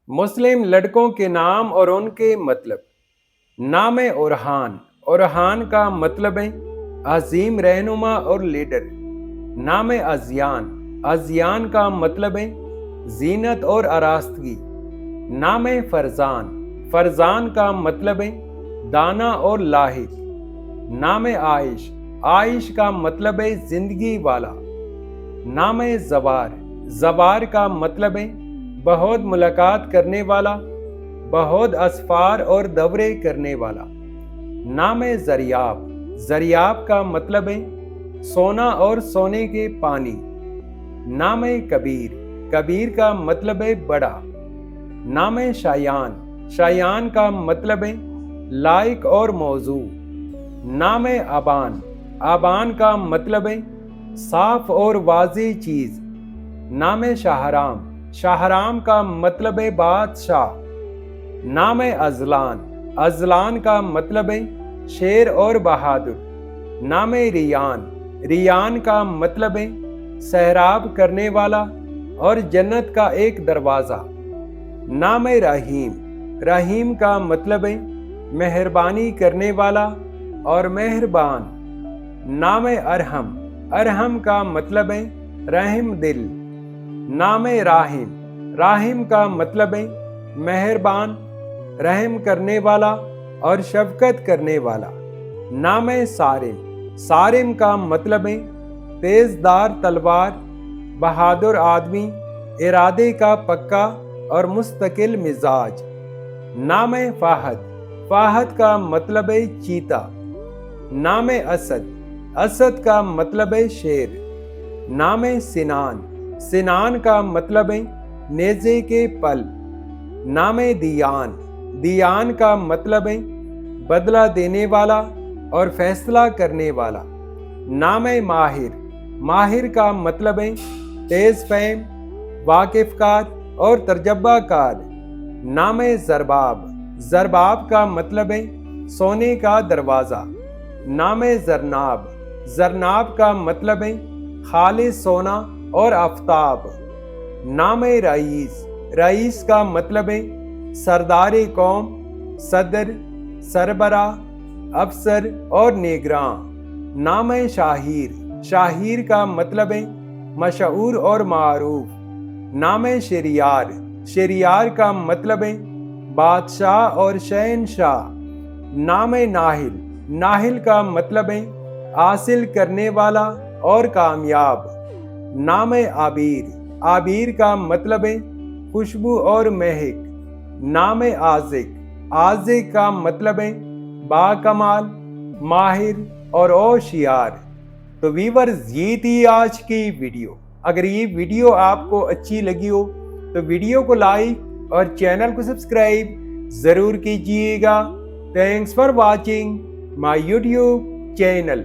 मुस्लिम लड़कों के नाम और उनके मतलब। नाम है ओरहान। ओरहान का मतलब है अजीम रहनुमा और लीडर। नाम है अजियान। अजियान का मतलब है जीनत और आरास्तगी। नाम है फरजान। फरजान का मतलब है दाना और लाहिक। नाम है आइश। आइश का मतलब है जिंदगी वाला। नाम है जवार। जवार का मतलब है बहुत मुलाकात करने वाला, बहुत असफार और दौरे करने वाला। नाम है जरियाब। जरियाब का मतलब है सोना और सोने के पानी। नाम है कबीर। कबीर का मतलब है बड़ा। नाम है शायान। शायान का मतलब है लायक और मौजू। नाम है आबान। आबान का मतलब है साफ और वाज़ेह चीज। नाम है शाहराम। शाहराम का मतलब है बादशाह। नाम है अजलान। अजलान का मतलब है शेर और बहादुर। नाम है रियान। रियान का मतलब है सहराब करने वाला और जन्नत का एक दरवाज़ा। नाम है रहीम। रहीम का मतलब है मेहरबानी करने वाला और मेहरबान। नाम है अरहम। अरहम का मतलब है रहम दिल। नाम है राहिम। राहिम का मतलब है मेहरबान, रहम करने वाला और शफकत करने वाला। नाम है सारिम। सारिम का मतलब है तेजदार तलवार, बहादुर आदमी, इरादे का पक्का और मुस्तकिल मिजाज। नाम है फाहद। फाहद का मतलब है चीता। नाम है असद। असद का मतलब है शेर। नाम है सिनान। सिनान का मतलब है नेज़े के पल। नाम है दियान। दियान का मतलब है बदला देने वाला और फैसला करने वाला। नाम है माहिर। माहिर का मतलब है तेज फहम, वाकिफकार और तर्जबाकार। नाम है जरबाब। जरबाब का मतलब है सोने का दरवाज़ा। नाम है जरनाब। जरनाब का मतलब है खालिस सोना और आफताब। नाम है रईस। रईस का मतलब है सरदार कौम, सदर, सरबरा, अफसर और निगरां। नाम है शाहीर। शाहीर का मतलब है मशहूर और मारूफ। नाम है शरियार। शरियार का मतलब है बादशाह और शहनशाह। नाम है नाहिल। नाहिल का मतलब है हासिल करने वाला और कामयाब। नाम है आबिर। आबिर का मतलब है खुशबू और महक। नाम है आजिक। आजिक का मतलब है बाकमाल, माहिर और होशियार। तो वीवर्स, ये थी आज की वीडियो। अगर ये वीडियो आपको अच्छी लगी हो तो वीडियो को लाइक और चैनल को सब्सक्राइब जरूर कीजिएगा। Thanks for watching my YouTube channel.